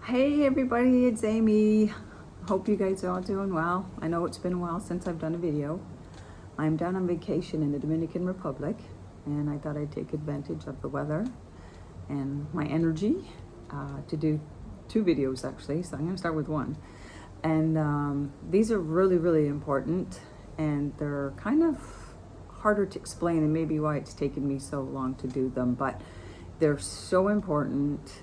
Hey everybody, it's Amy. Hope you guys are all doing well. I know it's been a while since I've done a video. I'm down on vacation in the Dominican Republic, and I thought I'd take advantage of the weather and my energy to do two videos actually. So I'm going to start with one. And these are really, really important, and they're kind of harder to explain, and maybe why it's taken me so long to do them, but they're so important.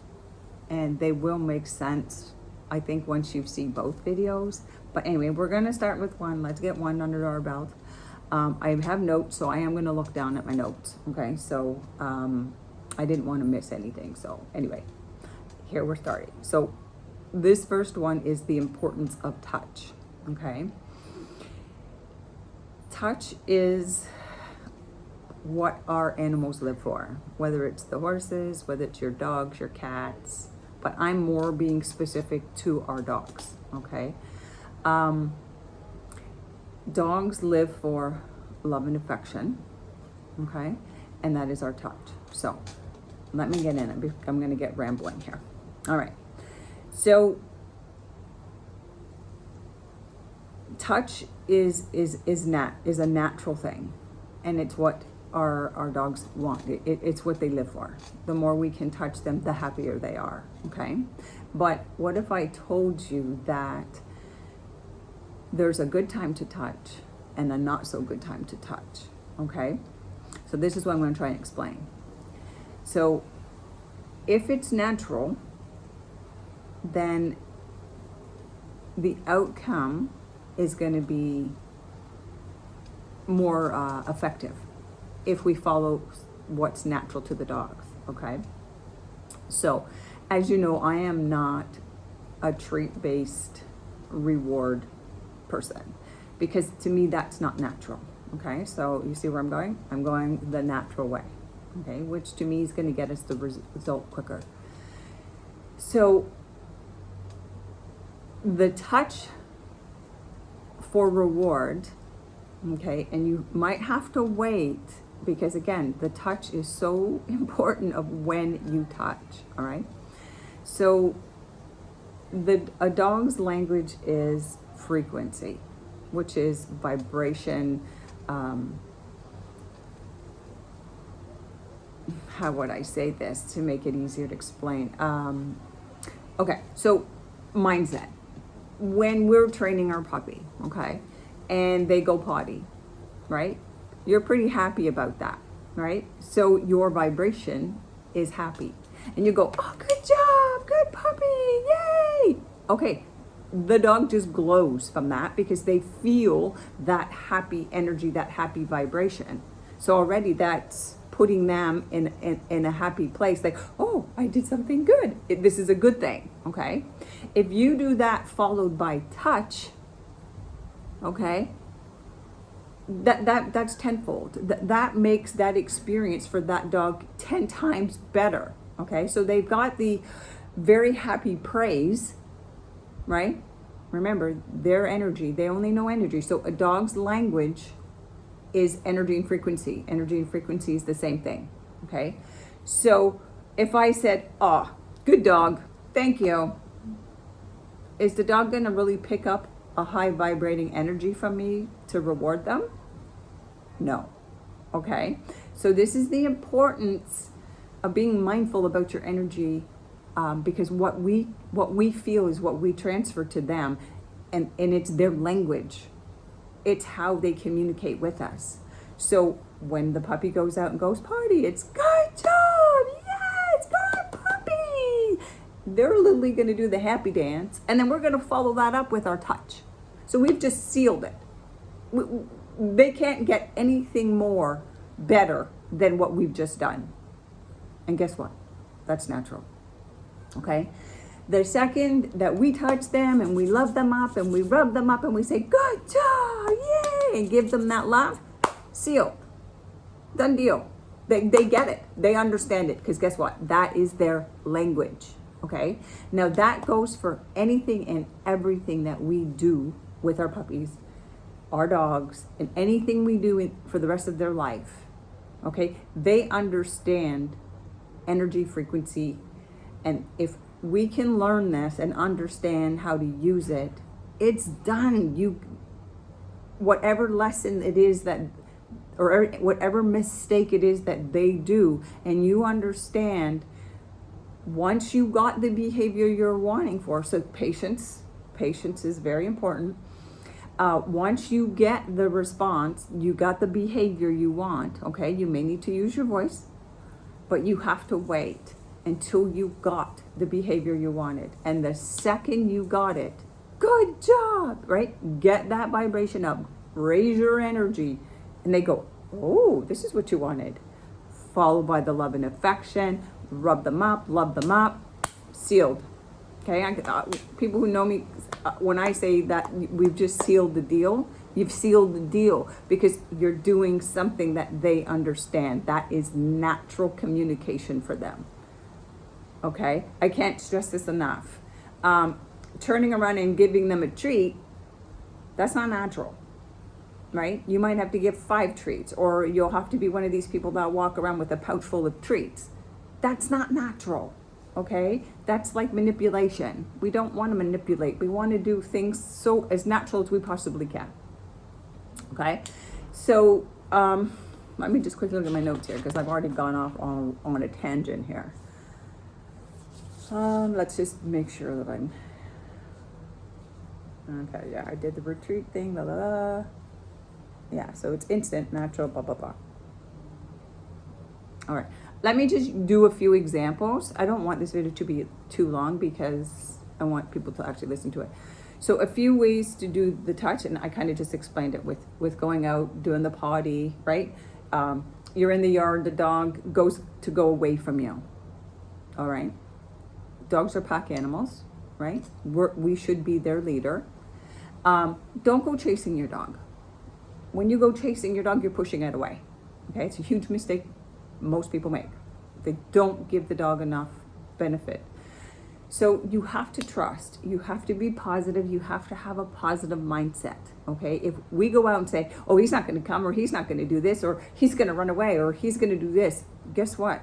And they will make sense, I think, once you've seen both videos. But anyway, we're going to start with one. Let's get one under our belt. I have notes, so I am going to look down at my notes. Okay, so I didn't want to miss anything. So anyway, here we're starting. So this first one is the importance of touch. Okay, touch is what our animals live for, whether it's the horses, whether it's your dogs, your cats, but I'm more being specific to our dogs, okay? Dogs live for love and affection, okay? And that is our touch. So let me get in it. I'm gonna get rambling here. All right, so touch is a natural thing, and it's what our dogs want. It's what they live for. The more we can touch them, the happier they are, okay? But what if I told you that there's a good time to touch and a not so good time to touch, okay? So this is what I'm going to try and explain. So if it's natural, then the outcome is going to be more effective if we follow what's natural to the dogs, okay? So, as you know, I am not a treat-based reward person, because to me that's not natural, okay? So you see where I'm going? I'm going the natural way, okay? Which to me is gonna get us the result quicker. So the touch for reward, okay, and you might have to wait, because again, the touch is so important of when you touch, all right? So a dog's language is frequency, which is vibration. How would I say this to make it easier to explain? Okay, so mindset. When we're training our puppy, okay, and they go potty, right? You're pretty happy about that, right? So your vibration is happy. And you go, oh, good job, good puppy, yay! Okay, the dog just glows from that because they feel that happy energy, that happy vibration. So already that's putting them in a happy place. Like, oh, I did something good. This is a good thing, okay? If you do that followed by touch, okay, that's tenfold. That makes that experience for that dog 10 times better, okay? So they've got the very happy praise, right? Remember, their energy, they only know energy. So a dog's language is energy and frequency. Energy and frequency is the same thing, okay? So if I said, oh, good dog, thank you, is the dog gonna really pick up a high vibrating energy from me to reward them? No. Okay, so this is the importance of being mindful about your energy, because what we feel is what we transfer to them, and it's their language. It's how they communicate with us. So when the puppy goes out and goes potty, it's good job, yes, good puppy. They're literally going to do the happy dance, and then we're going to follow that up with our touch. So we've just sealed it. They can't get anything more better than what we've just done. And guess what? That's natural. Okay? The second that we touch them and we love them up and we rub them up and we say, good job, yay, and give them that love, sealed. Done deal. They get it. They understand it, because guess what? That is their language. Okay? Now that goes for anything and everything that we do with our puppies, our dogs, and anything we do for the rest of their life. Okay? They understand energy, frequency, and if we can learn this and understand how to use it, it's done. Whatever lesson it is that, or whatever mistake it is that they do, and you understand, once you got the behavior you're wanting for, so patience is very important. Once you get the response, you got the behavior you want, okay? You may need to use your voice, but you have to wait until you got the behavior you wanted. And the second you got it, good job, right? Get that vibration up, raise your energy, and they go, oh, this is what you wanted. Followed by the love and affection, rub them up, love them up, sealed. Okay, people who know me, when I say that we've just sealed the deal, you've sealed the deal because you're doing something that they understand. That is natural communication for them. Okay, I can't stress this enough. Turning around and giving them a treat, that's not natural, right? You might have to give 5 treats, or you'll have to be one of these people that walk around with a pouch full of treats. That's not natural. Okay, that's like manipulation. We don't want to manipulate. We want to do things so as natural as we possibly can. Okay, so let me just quickly look at my notes here because I've already gone off on a tangent here. Let's just make sure that I'm okay. Yeah, I did the retreat thing. Blah, blah, blah. Yeah, so it's instant, natural, blah blah blah. All right. Let me just do a few examples. I don't want this video to be too long because I want people to actually listen to it. So a few ways to do the touch, and I kind of just explained it with going out, doing the potty, right? You're in the yard, the dog goes to go away from you, all right? Dogs are pack animals, right? We should be their leader. Don't go chasing your dog. When you go chasing your dog, you're pushing it away, okay? It's a huge mistake most people make. They don't give the dog enough benefit. So you have to trust, you have to be positive, you have to have a positive mindset, okay? If we go out and say, oh, he's not going to come, or he's not going to do this, or he's going to run away, or he's going to do this, guess what?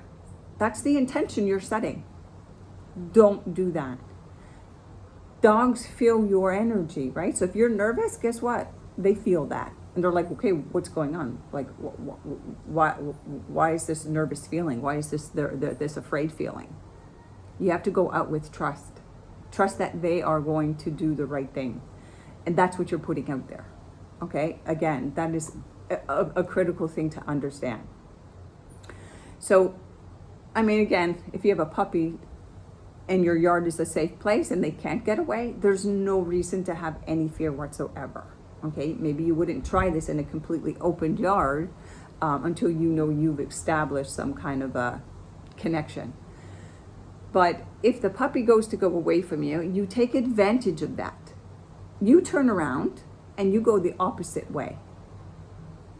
That's the intention you're setting. Don't do that. Dogs feel your energy, right? So if you're nervous, guess what? They feel that. And they're like, okay, what's going on? Like, why is this nervous feeling? Why is this afraid feeling? You have to go out with trust. Trust that they are going to do the right thing. And that's what you're putting out there. Okay? Again, that is a critical thing to understand. So, I mean, again, if you have a puppy and your yard is a safe place and they can't get away, there's no reason to have any fear whatsoever. Okay, maybe you wouldn't try this in a completely open yard until you know you've established some kind of a connection. But if the puppy goes to go away from you, you take advantage of that. You turn around and you go the opposite way.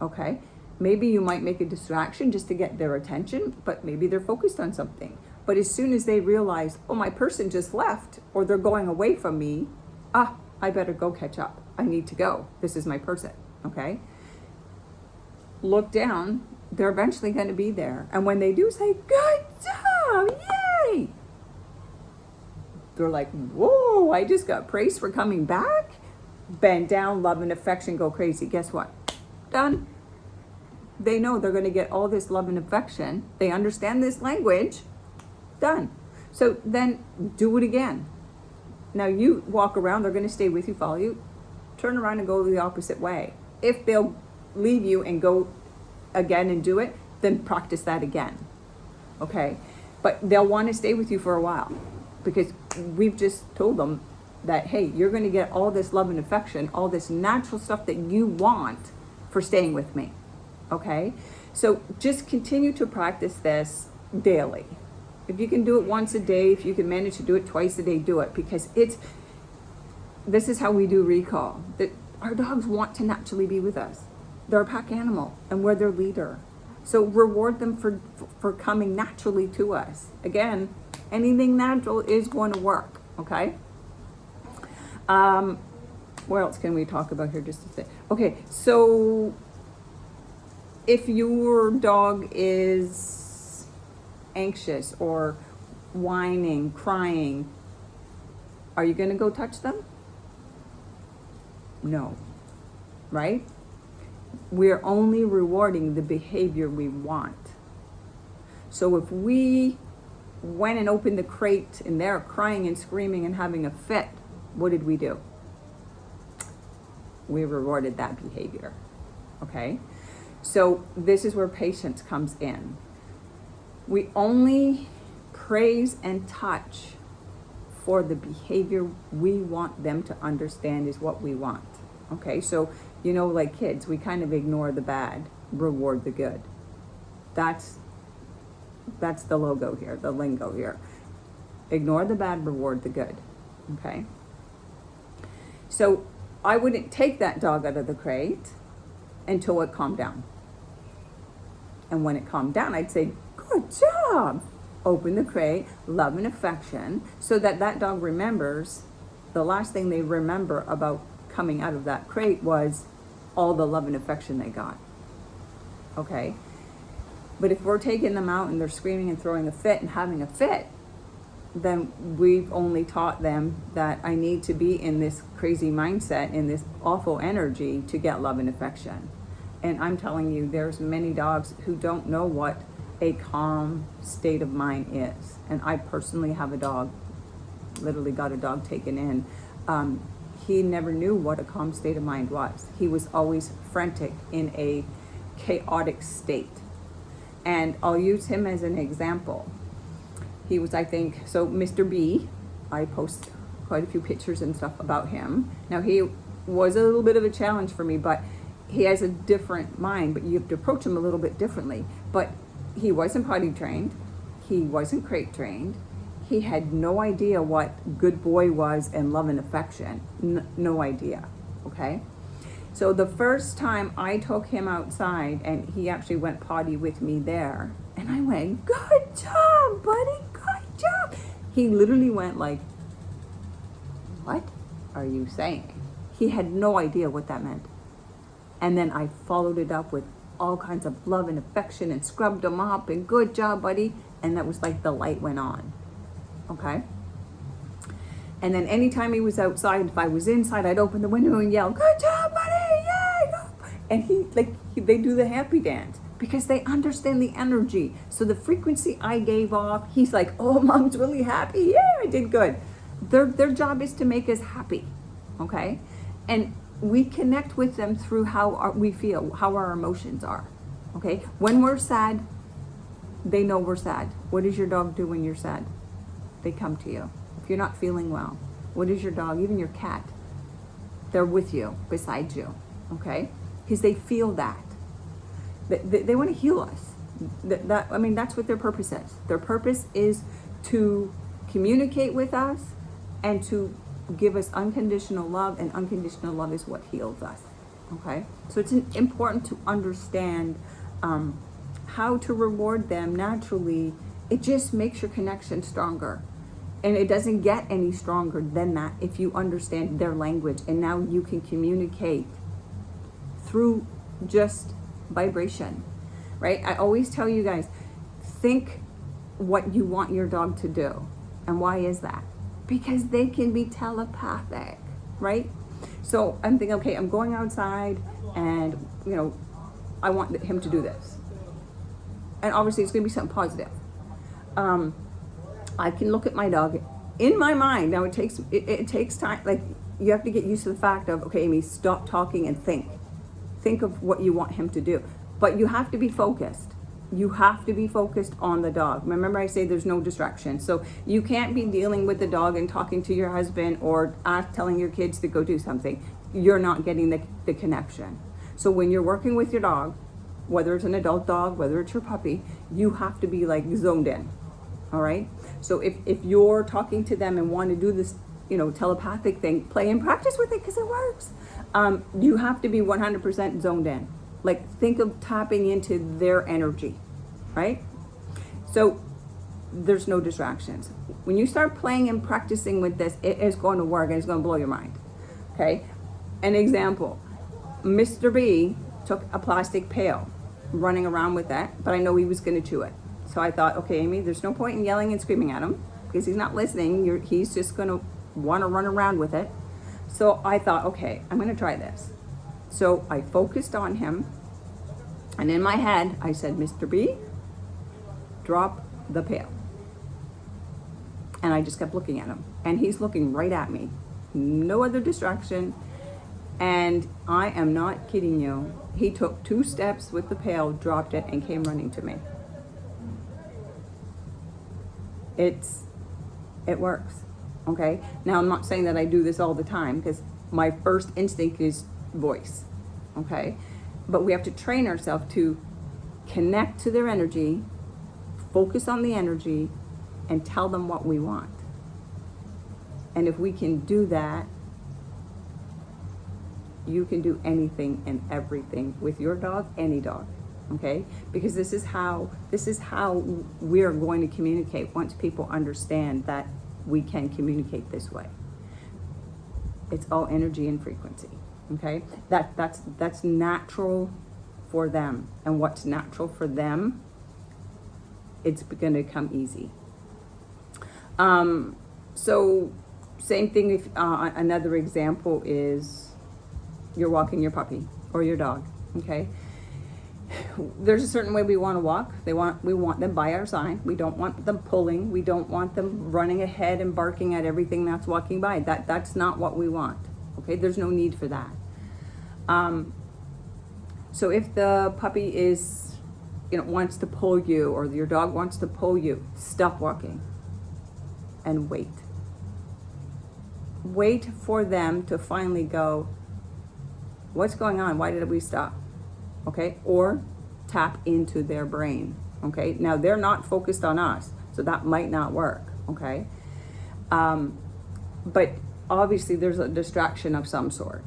Okay, maybe you might make a distraction just to get their attention, but maybe they're focused on something. But as soon as they realize, oh, my person just left, or they're going away from me, I better go catch up. I need to go. This is my person, okay? Look down, they're eventually going to be there. And when they do say, good job, yay! They're like, whoa, I just got praise for coming back. Bend down, love and affection, go crazy. Guess what? Done. They know they're going to get all this love and affection. They understand this language. Done. So then do it again. Now you walk around, they're going to stay with you, follow you. Turn around and go the opposite way. If they'll leave you and go again and do it, then practice that again. Okay? But they'll want to stay with you for a while because we've just told them that, hey, you're going to get all this love and affection, all this natural stuff that you want for staying with me. Okay? So just continue to practice this daily. If you can do it once a day, if you can manage to do it twice a day, do it, because this is how we do recall. That our dogs want to naturally be with us. They're a pack animal and we're their leader. So reward them for coming naturally to us. Again, anything natural is going to work, okay? What else can we talk about here just to say? Okay, so if your dog is anxious or whining, crying, are you going to go touch them? No, right? We're only rewarding the behavior we want. So if we went and opened the crate and they're crying and screaming and having a fit, what did we do? We rewarded that behavior, okay? So this is where patience comes in. We only praise and touch for the behavior we want them to understand is what we want, okay? So, you know, like kids, we kind of ignore the bad, reward the good. That's the logo here, the lingo here. Ignore the bad, reward the good, okay? So I wouldn't take that dog out of the crate until it calmed down. And when it calmed down, I'd say, good job. Open the crate, love and affection, so that that dog remembers, the last thing they remember about coming out of that crate was all the love and affection they got, okay? But if we're taking them out and they're screaming and throwing a fit and having a fit, then we've only taught them that I need to be in this crazy mindset, in this awful energy to get love and affection. And I'm telling you, there's many dogs who don't know what a calm state of mind is. And I personally have a dog, literally got a dog taken in. He never knew what a calm state of mind was. He was always frantic in a chaotic state. And I'll use him as an example. He was, I think, so Mr. B, I post quite a few pictures and stuff about him. Now he was a little bit of a challenge for me, but he has a different mind, but you have to approach him a little bit differently. But he wasn't potty trained. He wasn't crate trained. He had no idea what good boy was and love and affection. No idea, okay? So the first time I took him outside and he actually went potty with me there, and I went, good job, buddy, good job. He literally went like, what are you saying? He had no idea what that meant. And then I followed it up with all kinds of love and affection and scrubbed him up and good job, buddy. And that was like the light went on, okay? And then anytime he was outside, if I was inside, I'd open the window and yell, good job, buddy, yeah. And they do the happy dance because they understand the energy. So the frequency I gave off, he's like, oh, mom's really happy. Yeah, I did good. Their job is to make us happy, okay? And we connect with them through how we feel, how our emotions are, okay? When we're sad, they know we're sad. What does your dog do when you're sad? They come to you. If you're not feeling well, what does your dog, even your cat, they're with you, beside you, okay? Because they feel that. They want to heal us. That's what their purpose is. Their purpose is to communicate with us and to give us unconditional love, and unconditional love is what heals us, okay? So it's important to understand how to reward them naturally. It just makes your connection stronger. And it doesn't get any stronger than that if you understand their language. And now you can communicate through just vibration, right? I always tell you guys, think what you want your dog to do. And why is that? Because they can be telepathic, right? So I'm thinking, okay, I'm going outside and, I want him to do this. And obviously it's going to be something positive. I can look at my dog in my mind. Now it takes time. Like, you have to get used to the fact of, okay, Amy, stop talking and think of what you want him to do. But you have to be focused. You have to be focused on the dog. Remember, I say there's no distraction. So you can't be dealing with the dog and talking to your husband or telling your kids to go do something. You're not getting the connection. So when you're working with your dog, whether it's an adult dog, whether it's your puppy, you have to be like zoned in. All right. So if you're talking to them and want to do this, telepathic thing, play and practice with it because it works. You have to be 100% zoned in. Like, think of tapping into their energy, right? So there's no distractions. When you start playing and practicing with this, it is going to work and it's going to blow your mind. Okay. An example, Mr. B took a plastic pail, running around with that, but I know he was going to chew it. So I thought, okay, Amy, there's no point in yelling and screaming at him because he's not listening. He's just going to want to run around with it. So I thought, okay, I'm going to try this. So I focused on him. And in my head, I said, Mr. B, drop the pail. And I just kept looking at him. And he's looking right at me. No other distraction. And I am not kidding you. He took 2 steps with the pail, dropped it, and came running to me. It works, okay? Now, I'm not saying that I do this all the time because my first instinct is voice, okay? But we have to train ourselves to connect to their energy, focus on the energy, and tell them what we want. And if we can do that, you can do anything and everything with your dog, any dog, okay? Because this is how we are going to communicate once people understand that we can communicate this way. It's all energy and frequency, okay? That's natural for them, and what's natural for them, it's going to come easy. So same thing. If another example is you're walking your puppy or your dog, okay? There's a certain way we want to walk. We want them by our side. We don't want them pulling. We don't want them running ahead and barking at everything that's walking by. That's not what we want, okay? There's no need for that. So if the puppy is, wants to pull you, or your dog wants to pull you, stop walking and wait. Wait for them to finally go, what's going on? Why did we stop? Okay, or tap into their brain. Okay, now they're not focused on us, so that might not work. Okay, but obviously there's a distraction of some sort.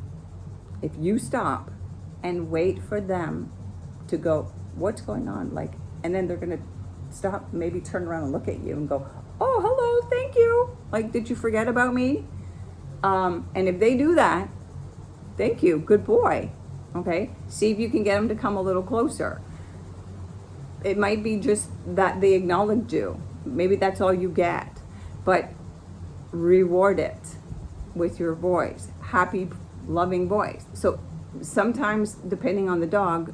If you stop and wait for them to go, what's going on? And then they're gonna stop, maybe turn around and look at you and go, oh, hello, thank you. Did you forget about me? And if they do that, thank you, good boy. Okay, see if you can get them to come a little closer. It might be just that they acknowledge you. Maybe that's all you get, but reward it with your voice, happy, loving voice. So sometimes, depending on the dog,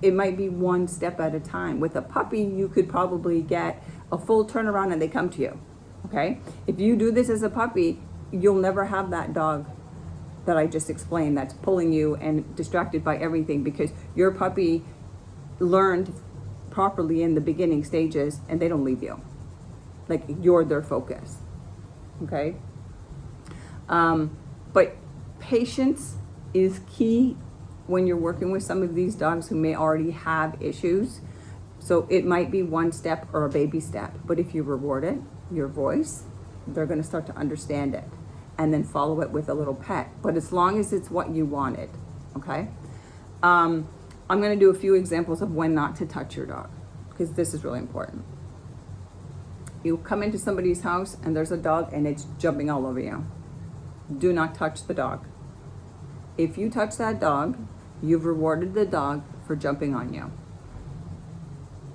it might be one step at a time. With a puppy, you could probably get a full turnaround and they come to you. Okay, if you do this as a puppy, you'll never have that dog that I just explained that's pulling you and distracted by everything, because your puppy learned properly in the beginning stages and they don't leave you. You're their focus. Okay? But patience is key when you're working with some of these dogs who may already have issues. So it might be one step or a baby step, but if you reward it, your voice, they're going to start to understand it. And then follow it with a little pet. But as long as it's what you wanted, okay? I'm gonna do a few examples of when not to touch your dog, because this is really important. You come into somebody's house and there's a dog and it's jumping all over you. Do not touch the dog. If you touch that dog, you've rewarded the dog for jumping on you,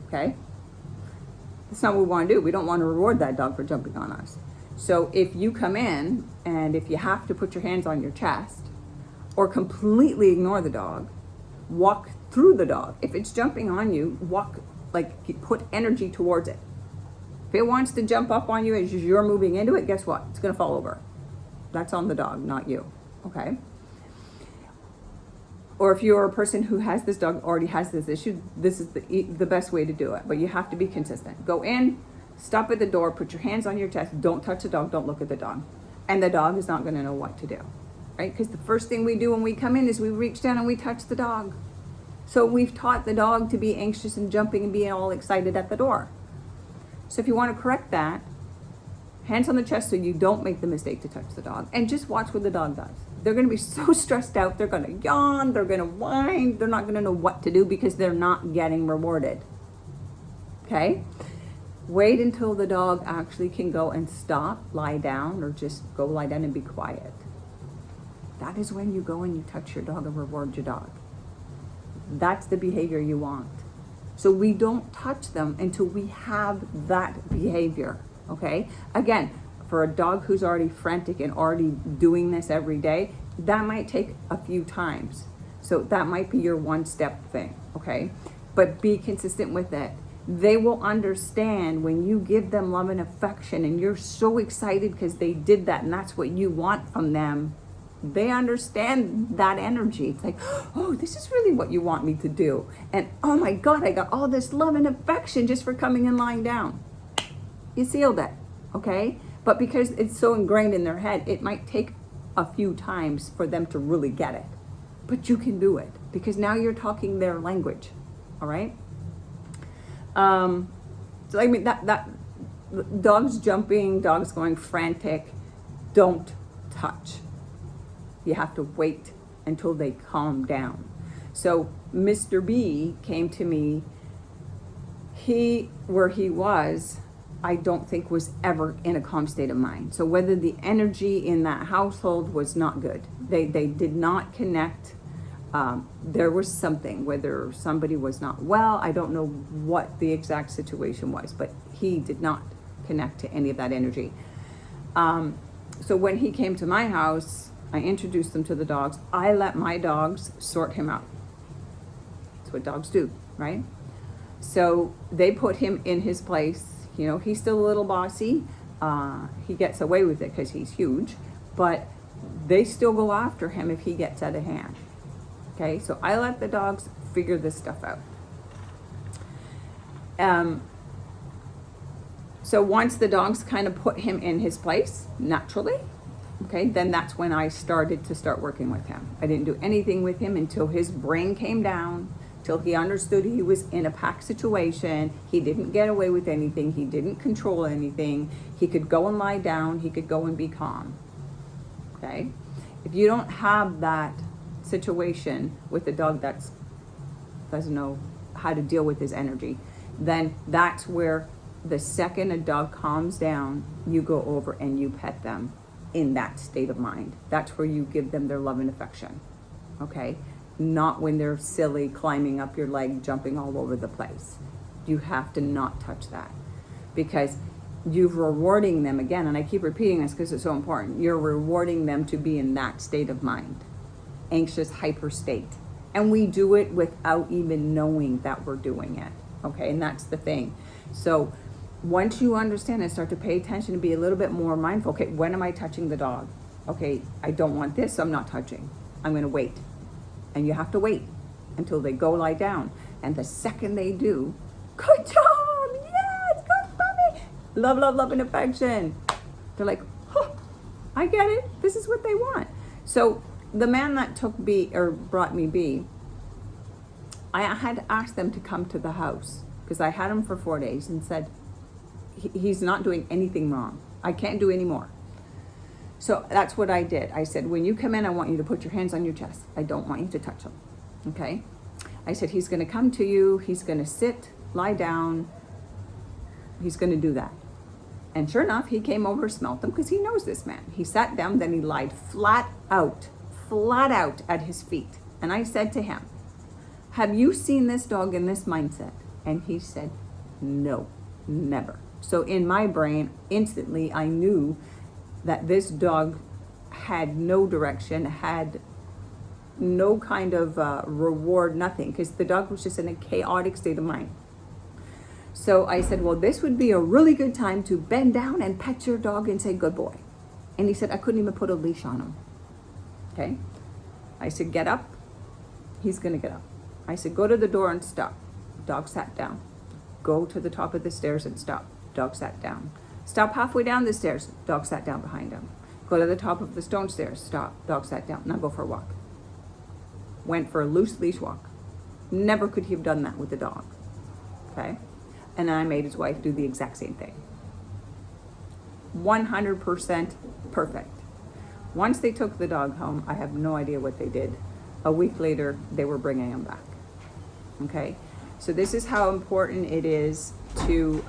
okay? That's not what we wanna do. We don't wanna reward that dog for jumping on us. So if you come in and if you have to put your hands on your chest or completely ignore the dog, walk through the dog. If it's jumping on you, walk, put energy towards it. If it wants to jump up on you as you're moving into it, guess what? It's gonna fall over. That's on the dog, not you, okay? Or if you're a person who has this dog, already has this issue, this is the best way to do it, but you have to be consistent. Go in, stop at the door, put your hands on your chest, don't touch the dog, don't look at the dog. And the dog is not going to know what to do, right? Because the first thing we do when we come in is we reach down and we touch the dog. So we've taught the dog to be anxious and jumping and being all excited at the door. So if you want to correct that, hands on the chest so you don't make the mistake to touch the dog, and just watch what the dog does. They're going to be so stressed out, they're going to yawn, they're going to whine, they're not going to know what to do because they're not getting rewarded, okay? Wait until the dog actually can go and stop, lie down, or just go lie down and be quiet. That is when you go and you touch your dog and reward your dog. That's the behavior you want. So we don't touch them until we have that behavior, okay? Again, for a dog who's already frantic and already doing this every day, that might take a few times. So that might be your one-step thing, okay? But be consistent with it. They will understand when you give them love and affection and you're so excited because they did that and that's what you want from them. They understand that energy. It's like, oh, this is really what you want me to do. And oh my God, I got all this love and affection just for coming and lying down. You sealed it, okay? But because it's so ingrained in their head, it might take a few times for them to really get it. But you can do it because now you're talking their language, all right? So I mean, that dogs jumping, dogs going frantic, don't touch. You have to wait until they calm down. So Mr. B came to me. Where he was, I don't think was ever in a calm state of mind. So whether the energy in that household was not good, they did not connect. There was something, whether somebody was not well, I don't know what the exact situation was, but he did not connect to any of that energy. So when he came to my house, I introduced them to the dogs. I let my dogs sort him out. That's what dogs do, right? So they put him in his place. You know, he's still a little bossy. He gets away with it because he's huge, but they still go after him if he gets out of hand. Okay, so I let the dogs figure this stuff out. So once the dogs kind of put him in his place, naturally, okay, then that's when I started working with him. I didn't do anything with him until his brain came down, till he understood he was in a pack situation. He didn't get away with anything. He didn't control anything. He could go and lie down. He could go and be calm. Okay? If you don't have that situation with a dog that doesn't know how to deal with his energy, then that's where the second a dog calms down, you go over and you pet them in that state of mind. That's where you give them their love and affection. Okay? Not when they're silly, climbing up your leg, jumping all over the place. You have to not touch that because you're rewarding them again. And I keep repeating this because it's so important. You're rewarding them to be in that state of mind, anxious, hyper state. And we do it without even knowing that we're doing it. Okay, and that's the thing. So once you understand and start to pay attention and be a little bit more mindful, okay, when am I touching the dog? Okay, I don't want this, so I'm not touching. I'm gonna wait. And you have to wait until they go lie down. And the second they do, good job, yes, good puppy. Love, love, love and affection. They're like, huh, I get it. This is what they want. So the man that took B or brought me B, I had asked them to come to the house because I had him for 4 days and said, he's not doing anything wrong. I can't do any more. So that's what I did. I said, when you come in, I want you to put your hands on your chest. I don't want you to touch him. Okay? I said, he's going to come to you. He's going to sit, lie down. He's going to do that. And sure enough, he came over, smelt them because he knows this man. He sat down, then he lied flat out at his feet. And I said to him, have you seen this dog in this mindset? And he said, no, never. So in my brain, instantly, I knew that this dog had no direction, had no kind of reward, nothing, because the dog was just in a chaotic state of mind. So I said, well, this would be a really good time to bend down and pet your dog and say, good boy. And he said, I couldn't even put a leash on him. Okay? I said, get up. He's going to get up. I said, go to the door and stop. Dog sat down. Go to the top of the stairs and stop. Dog sat down. Stop halfway down the stairs. Dog sat down behind him. Go to the top of the stone stairs. Stop. Dog sat down. Now go for a walk. Went for a loose leash walk. Never could he have done that with the dog. Okay? And then I made his wife do the exact same thing. 100% perfect. Once they took the dog home, I have no idea what they did. A week later, they were bringing him back. Okay? So this is how important it is to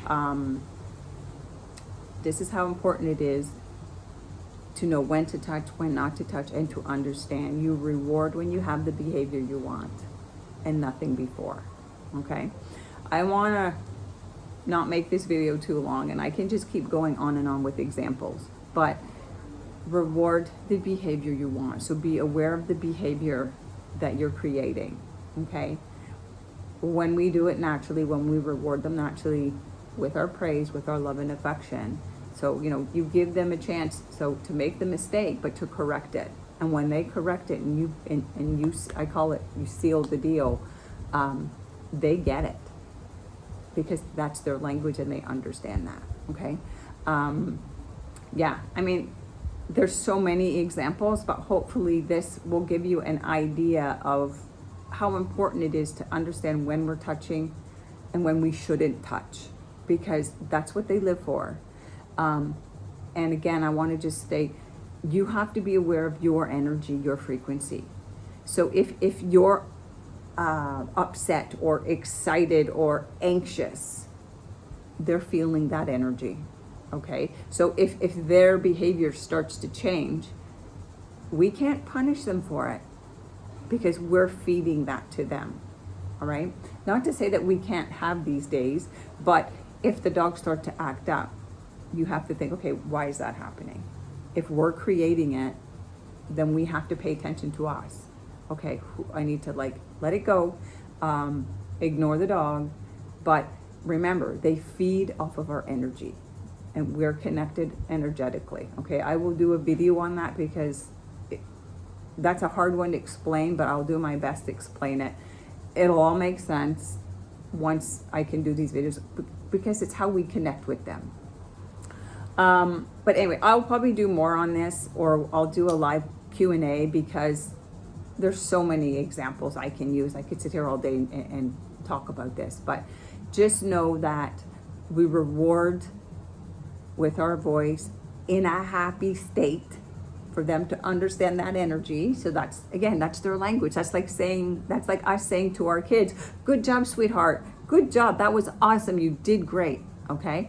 know when to touch, when not to touch, and to understand. You reward when you have the behavior you want and nothing before. Okay? I want to not make this video too long, and I can just keep going on and on with examples, but reward the behavior you want. So be aware of the behavior that you're creating, okay? When we do it naturally, when we reward them naturally with our praise, with our love and affection, so, you know, you give them a chance so to make the mistake, but to correct it. And when they correct it and you I call it, you seal the deal, they get it because that's their language and they understand that, okay? Yeah, I mean, there's so many examples, but hopefully this will give you an idea of how important it is to understand when we're touching and when we shouldn't touch, because that's what they live for. And again, I want to just state, you have to be aware of your energy, your frequency. So if you're upset or excited or anxious, they're feeling that energy. Okay, so if their behavior starts to change, we can't punish them for it because we're feeding that to them. All right, not to say that we can't have these days, but if the dogs start to act up, you have to think, okay, why is that happening? If we're creating it, then we have to pay attention to us. Okay, I need to let it go, ignore the dog, but remember, they feed off of our energy. And we're connected energetically. Okay, I will do a video on that because that's a hard one to explain, but I'll do my best to explain it. It'll all make sense once I can do these videos because it's how we connect with them. But anyway, I'll probably do more on this, or I'll do a live Q&A because there's so many examples I can use. I could sit here all day and talk about this, but just know that we reward with our voice in a happy state for them to understand that energy. So that's, again, that's their language. That's like us saying to our kids, good job, sweetheart. Good job. That was awesome. You did great. Okay.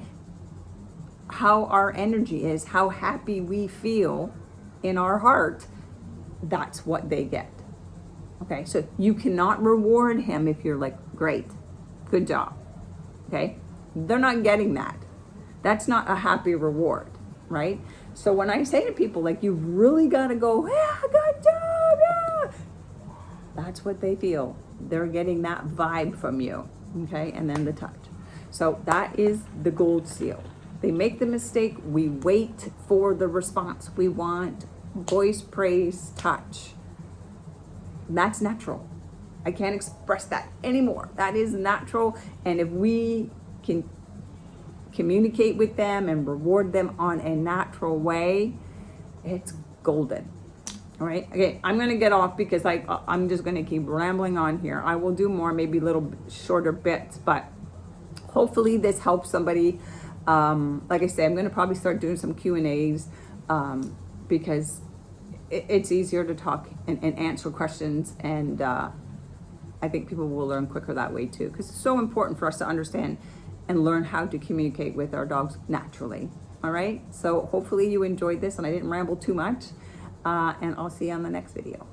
How our energy is, how happy we feel in our heart, that's what they get. Okay. So you cannot reward him if you're like, great, good job. Okay. They're not getting that. That's not a happy reward, right? So when I say to people, like, you really got to go, yeah, good job, yeah. That's what they feel. They're getting that vibe from you, okay? And then the touch. So that is the gold seal. They make the mistake. We wait for the response we want. Voice, praise, touch. That's natural. I can't express that anymore. That is natural. And if we can communicate with them and reward them on a natural way, it's golden. All right. Okay, I'm going to get off because I'm just going to keep rambling on here. I will do more, maybe little shorter bits, but hopefully this helps somebody. Like I said, I'm going to probably start doing some Q&As because it's easier to talk and answer questions, and I think people will learn quicker that way too, because it's so important for us to understand and learn how to communicate with our dogs naturally. All right, so hopefully you enjoyed this and I didn't ramble too much, and I'll see you on the next video.